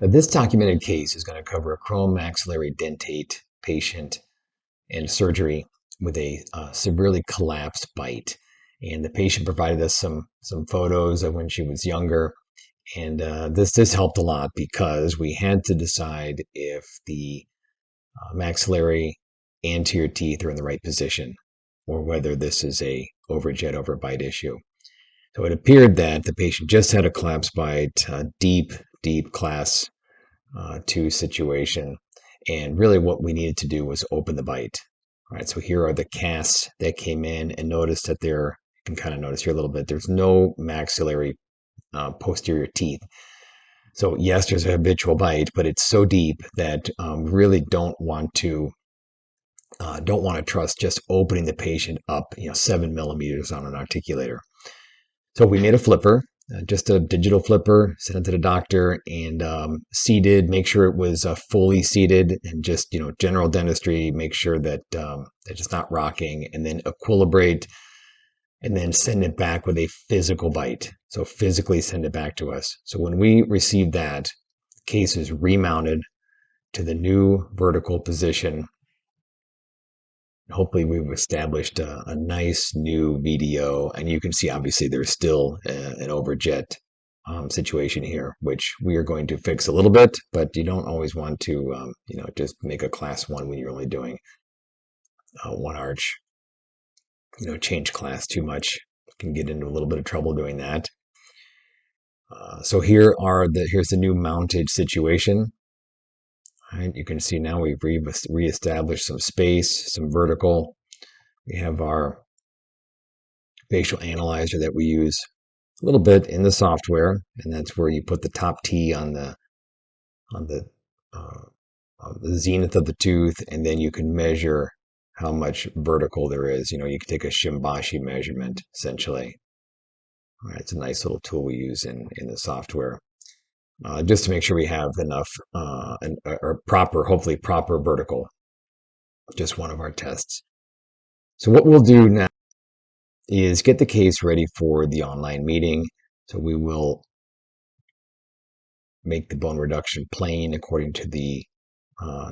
Now, this documented case is going to cover a maxillary dentate patient and surgery with a severely collapsed bite. And the patient provided us some photos of when she was younger. And this helped a lot because we had to decide if the maxillary anterior teeth are in the right position or whether this is a overjet overbite issue. So it appeared that the patient just had a collapsed bite, deep class 2 situation. And really what we needed to do was open the bite. All right, so here are the casts that came in, and notice that you can kind of notice here a little bit, there's no maxillary posterior teeth. So yes, there's a habitual bite, but it's so deep that really don't want to trust just opening the patient up, 7 millimeters on an articulator. So we made a flipper, just a digital flipper, sent it to the doctor, and seated, make sure it was fully seated, and just, general dentistry, make sure that it's not rocking, and then equilibrate, and then send it back with a physical bite. So physically send it back to us. So when we received that, the case is remounted to the new vertical position. Hopefully we've established a nice new VDO, and you can see obviously there's still an overjet situation here, which we are going to fix a little bit, but you don't always want to just make a class 1 when you're only doing one arch. Change class too much, you can get into a little bit of trouble doing that. So here's the new mounted situation. Right, you can see now we've reestablished some space, some vertical. We have our facial analyzer that we use a little bit in the software, and that's where you put the top T on the zenith of the tooth, and then you can measure how much vertical there is. You can take a Shimbashi measurement essentially. All right, it's a nice little tool we use in the software. Just to make sure we have enough hopefully proper vertical. Just one of our tests. So what we'll do now is get the case ready for the online meeting. So we will make the bone reduction plain according to the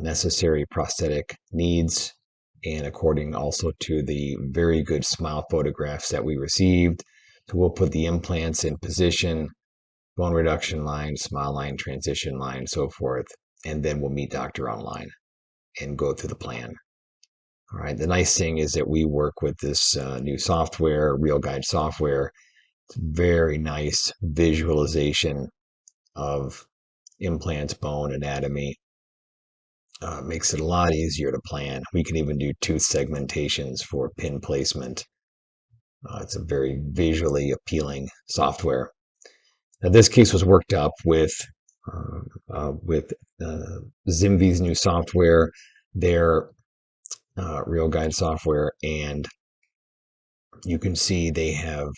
necessary prosthetic needs, and according also to the very good SMILE photographs that we received. So we'll put the implants in position, bone reduction line, SMILE line, transition line, so forth, and then we'll meet doctor online and go through the plan. All right, the nice thing is that we work with this new software, RealGuide software. It's very nice visualization of implants, bone anatomy. Makes it a lot easier to plan. We can even do tooth segmentations for pin placement. It's a very visually appealing software. Now, this case was worked up with ZimVie's new software, their RealGuide software, and you can see they have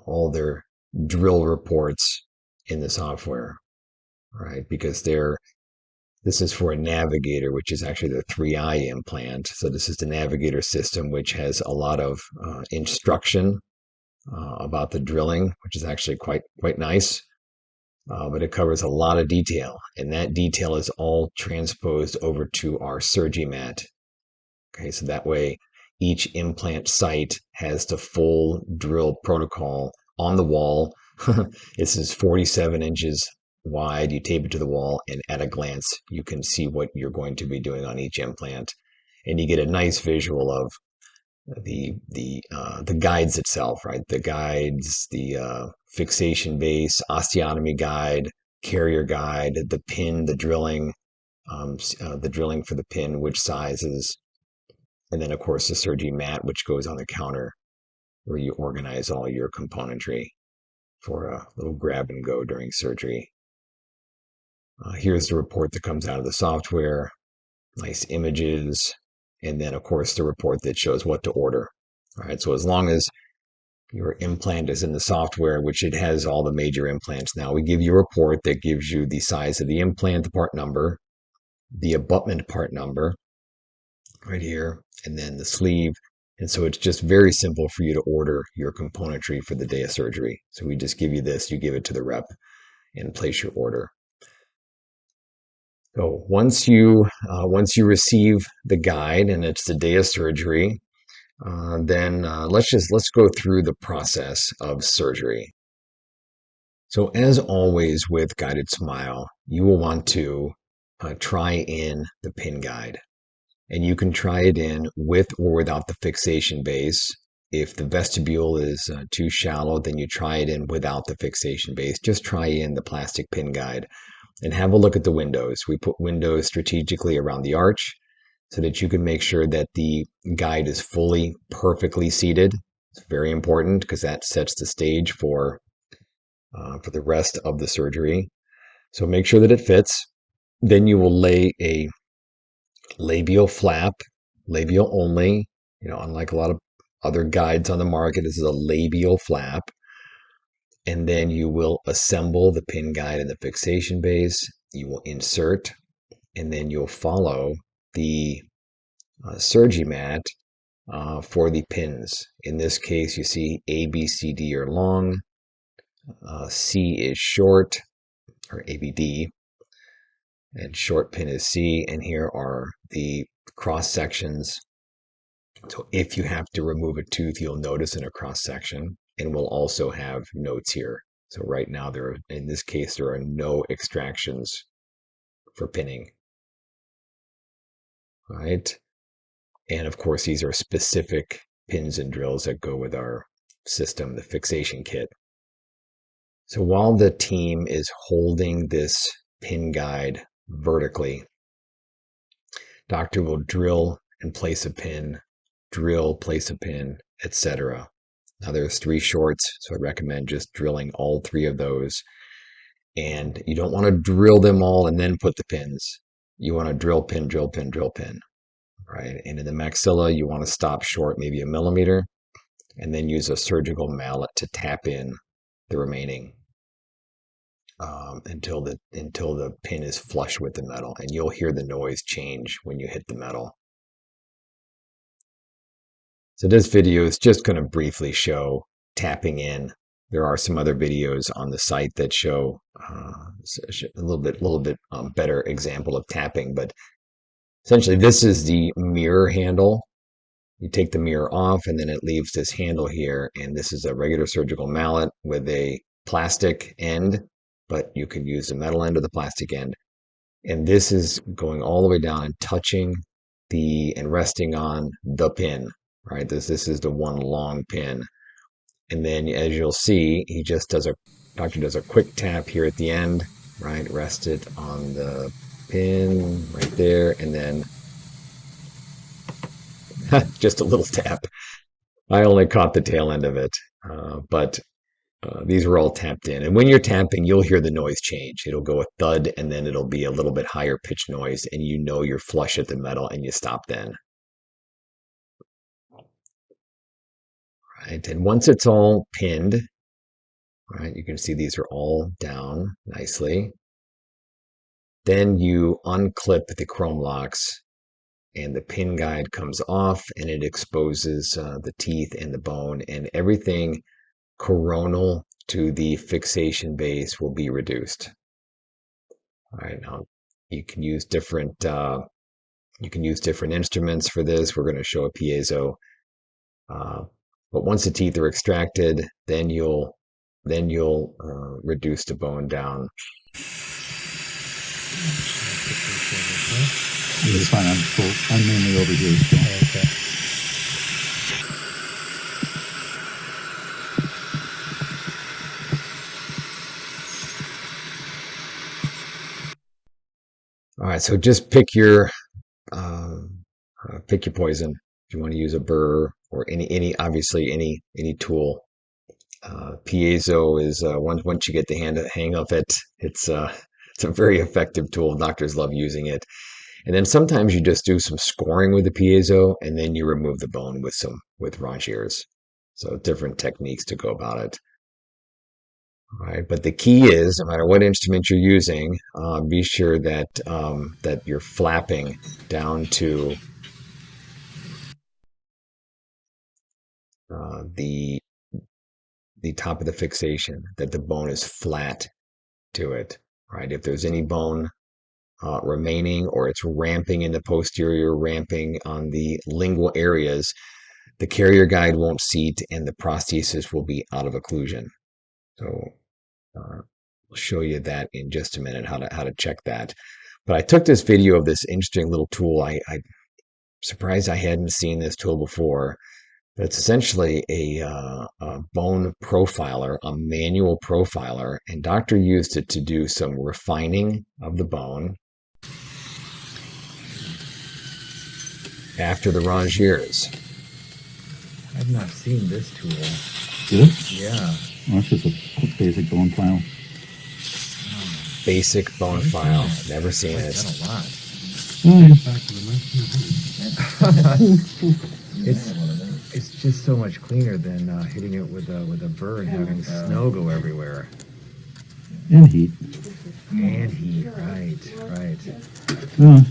all their drill reports in the software, right? Because this is for a navigator, which is actually the 3i implant. So this is the navigator system, which has a lot of instruction about the drilling, which is actually quite nice. But it covers a lot of detail, and that detail is all transposed over to our SurgiMat. Okay, so that way each implant site has the full drill protocol on the wall. This is 47 inches wide. You tape it to the wall, and at a glance, you can see what you're going to be doing on each implant, and you get a nice visual of the guides itself, right? The guides, the fixation base, osteotomy guide, carrier guide, the pin, the drilling for the pin, which sizes, and then of course the SurgiMat, which goes on the counter where you organize all your componentry for a little grab and go during surgery. Here's the report that comes out of the software, nice images, and then of course the report that shows what to order. All right, so as long as your implant is in the software, which it has all the major implants now, we give you a report that gives you the size of the implant, the part number, the abutment part number right here, and then the sleeve. And so it's just very simple for you to order your componentry for the day of surgery. So we just give you this, you give it to the rep, and place your order. So once you receive the guide and it's the day of surgery, then let's go through the process of surgery. So as always with GuidedSMILE, you will want to try in the pin guide. And you can try it in with or without the fixation base. If the vestibule is too shallow, then you try it in without the fixation base. Just try in the plastic pin guide and have a look at the windows. We put windows strategically around the arch so that you can make sure that the guide is fully, perfectly seated. It's very important because that sets the stage for the rest of the surgery. So make sure that it fits. Then you will lay a labial flap, labial only. Unlike a lot of other guides on the market, this is a labial flap. And then you will assemble the pin guide and the fixation base. You will insert, and then you'll follow the Surgimat for the pins. In this case, you see A, B, C, D are long, C is short, or ABD, and short pin is C, and here are the cross sections. So if you have to remove a tooth, you'll notice in a cross section, and we'll also have notes here. So right now, in this case, there are no extractions for pinning, right? And of course, these are specific pins and drills that go with our system, the fixation kit. So while the team is holding this pin guide vertically, doctor will drill and place a pin, drill, place a pin, etc. Now there's 3 shorts, so I recommend just drilling all 3 of those. And you don't want to drill them all and then put the pins. You want to drill, pin, drill, pin, drill, pin, right? And in the maxilla, you want to stop short, maybe a millimeter, and then use a surgical mallet to tap in the remaining until the pin is flush with the metal, and you'll hear the noise change when you hit the metal. So this video is just going to briefly show tapping in. There are some other videos on the site that show a little bit better example of tapping, but essentially this is the mirror handle. You take the mirror off and then it leaves this handle here, and this is a regular surgical mallet with a plastic end, but you can use the metal end or the plastic end. And this is going all the way down and touching and resting on the pin, right? This is the one long pin. And then as you'll see, doctor does a quick tap here at the end, right? Rest it on the pin right there, and then just a little tap. I only caught the tail end of it, but these were all tapped in. And when you're tapping, you'll hear the noise change. It'll go a thud, and then it'll be a little bit higher pitch noise, and you know you're flush at the metal, and you stop then. Right, and once it's all pinned, right, you can see these are all down nicely. Then you unclip the chrome locks, and the pin guide comes off, and it exposes the teeth and the bone, and everything coronal to the fixation base will be reduced. All right, now you can use different instruments for this. We're going to show a piezo, but once the teeth are extracted, then you'll reduce the bone down. It's fine. I'm mainly over here. So. Okay. All right, so just pick your poison. If you want to use a burr or obviously any tool. Piezo is once you get the hang of it, it's a very effective tool. Doctors love using it. And then sometimes you just do some scoring with the piezo, and then you remove the bone with rangiers. So different techniques to go about it. All right, but the key is, no matter what instrument you're using, be sure that that you're flapping down to the top of the fixation, that the bone is flat to it. Right, if there's any bone remaining, or it's ramping in the posterior, ramping on the lingual areas, the carrier guide won't seat and the prosthesis will be out of occlusion. So I'll show you that in just a minute, how to check that. But I took this video of this interesting little tool. I'm surprised I hadn't seen this tool before. But it's essentially a bone profiler, a manual profiler, and doctor used it to do some refining of the bone after the rangiers. I've not seen this tool. Good? Yeah. Well, that's just a basic bone file. Basic bone file. Never seen Like it. that a lot. It's just so much cleaner than hitting it with a burr and having snow go everywhere. And heat. And heat, right. Yeah.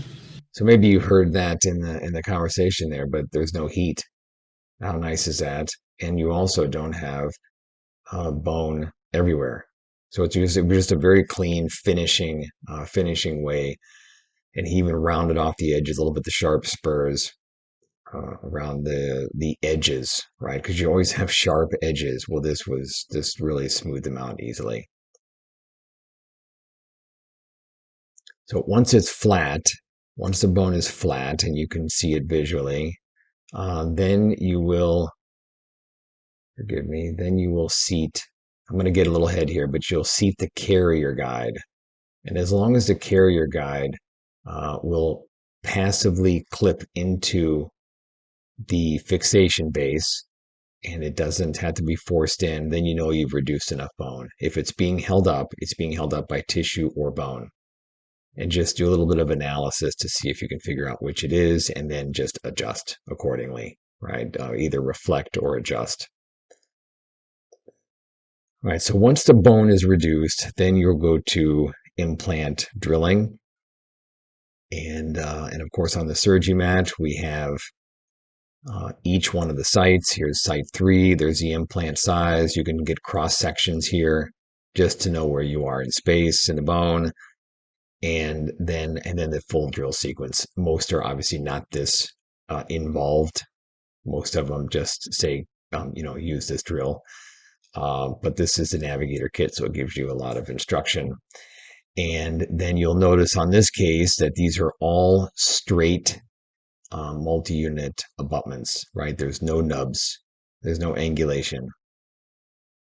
So maybe you heard that in the conversation there, but there's no heat. How nice is that? And you also don't have bone everywhere. So it's just a very clean finishing way. And he even rounded off the edges a little bit, the sharp spurs around the edges, right? Because you always have sharp edges. Well, this really smoothed them out easily. So once it's flat, once the bone is flat and you can see it visually, then you will, forgive me, then you will seat, I'm going to get a little ahead here, but you'll seat the carrier guide. And as long as the carrier guide will passively clip into the fixation base and it doesn't have to be forced in, then you know you've reduced enough bone. If it's being held up, it's being held up by tissue or bone. And just do a little bit of analysis to see if you can figure out which it is, and then just adjust accordingly, right? Either reflect or adjust. All right, so once the bone is reduced, then you'll go to implant drilling. And of course, on the surgery mat, we have each one of the sites. Here's site 3. There's the implant size. You can get cross sections here just to know where you are in space in the bone. And then the full drill sequence. Most are obviously not this involved. Most of them just say, use this drill. But this is the Navigator kit, so it gives you a lot of instruction. And then you'll notice on this case that these are all straight multi-unit abutments, right? There's no nubs. There's no angulation.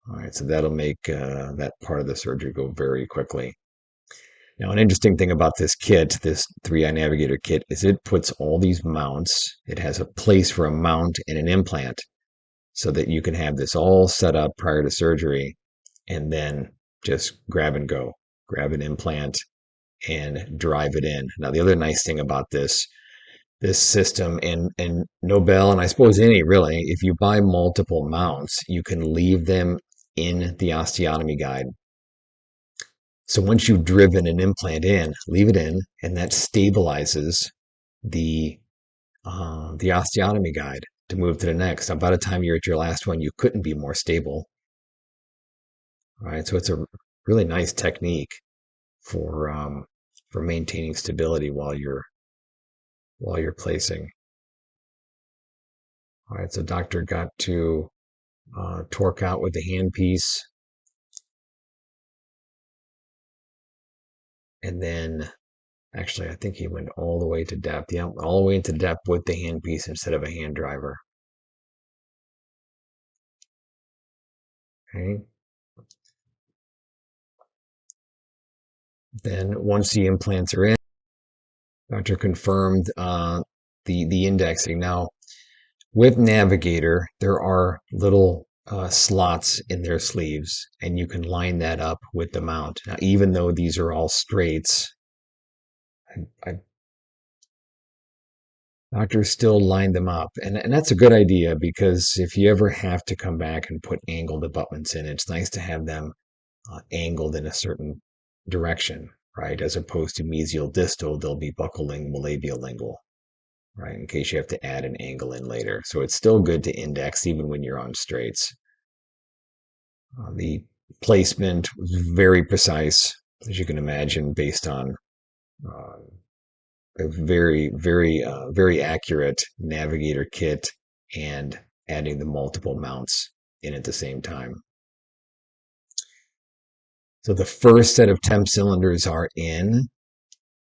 All right, so that'll make that part of the surgery go very quickly. Now, an interesting thing about this kit, this 3i Navigator kit, is it puts all these mounts. It has a place for a mount and an implant so that you can have this all set up prior to surgery and then just grab and go. Grab an implant and drive it in. Now, the other nice thing about this system and Nobel, and I suppose any really, if you buy multiple mounts, you can leave them in the osteotomy guide. So once you've driven an implant in, leave it in, and that stabilizes the osteotomy guide to move to the next. Now, by the time you're at your last one, you couldn't be more stable. All right, so it's a really nice technique for maintaining stability while you're placing. All right, so doctor got to torque out with the handpiece. And then, actually, I think he went all the way to depth. Yeah, all the way into depth with the handpiece instead of a hand driver. Okay. Then once the implants are in, doctor confirmed the indexing. Now, with Navigator, there are little slots in their sleeves, and you can line that up with the mount. Now, even though these are all straights, doctors still line them up. And that's a good idea, because if you ever have to come back and put angled abutments in, it's nice to have them angled in a certain direction, right? As opposed to mesial distal, they'll be buccal lingual, labial lingual, right? In case you have to add an angle in later. So it's still good to index even when you're on straights. The placement was very precise, as you can imagine, based on a very accurate navigator kit and adding the multiple mounts in at the same time. So the first set of temp cylinders are in,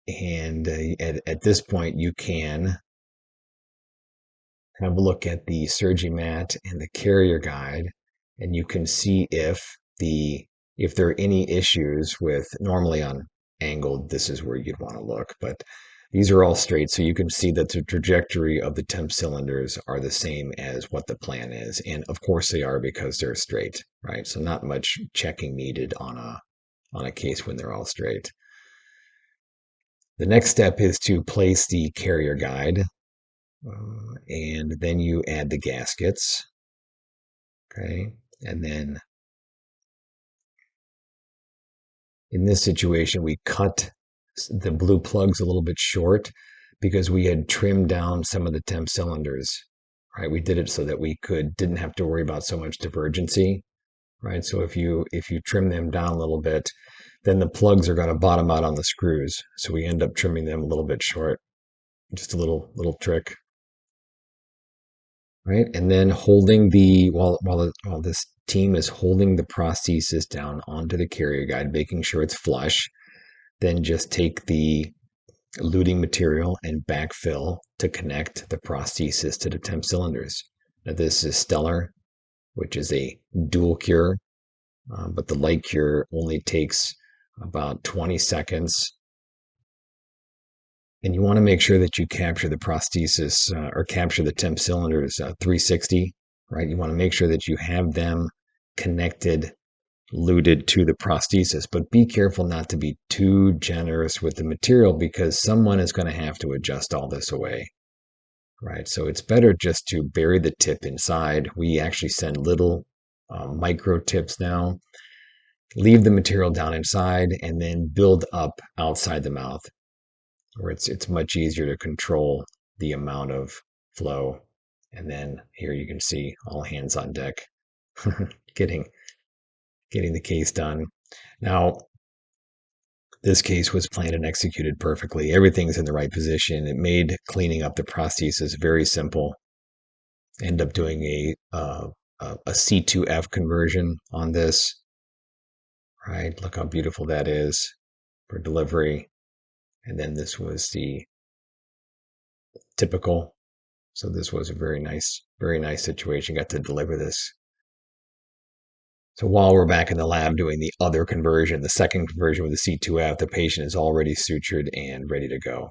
and at this point you can have a look at the SurgiMat and the carrier guide, and you can see if there are any issues with, normally on angled, this is where you'd want to look, but these are all straight, so you can see that the trajectory of the temp cylinders are the same as what the plan is, and of course they are because they're straight, right? So not much checking needed on a case when they're all straight. The next step is to place the carrier guide, and then you add the gaskets. Okay, and then in this situation, we cut the blue plugs a little bit short because we had trimmed down some of the temp cylinders, right? We did it so that we didn't have to worry about so much divergency, right? So if you trim them down a little bit, then the plugs are going to bottom out on the screws. So we end up trimming them a little bit short. Just a little trick. Right, and then holding while this team is holding the prosthesis down onto the carrier guide, making sure it's flush, then just take the luting material and backfill to connect the prosthesis to the temp cylinders. Now this is Stellar, which is a dual cure, but the light cure only takes about 20 seconds. And you want to make sure that you capture the prosthesis or capture the temp cylinders 360, right? You want to make sure that you have them connected, luted to the prosthesis, but be careful not to be too generous with the material because someone is going to have to adjust all this away, right? So it's better just to bury the tip inside. We actually send little micro tips now. Leave the material down inside and then build up outside the mouth, where it's much easier to control the amount of flow. And then here you can see all hands on deck getting the case done. Now, this case was planned and executed perfectly. Everything's in the right position. It made cleaning up the prosthesis very simple. End up doing a C2F conversion on this. Right, look how beautiful that is for delivery. And then this was the typical. So this was a very nice situation. Got to deliver this. So while we're back in the lab doing the other conversion, the second conversion with the C2F, the patient is already sutured and ready to go.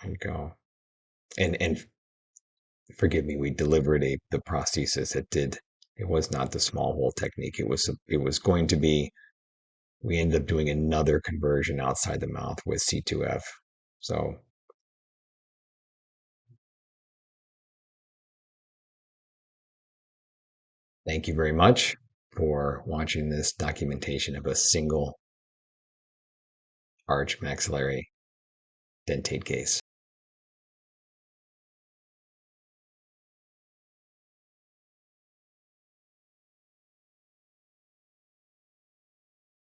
There you go. And forgive me, we delivered the prosthesis. It was not the small hole technique. It was going to be. We ended up doing another conversion outside the mouth with C2F. So thank you very much for watching this documentation of a single arch maxillary dentate case.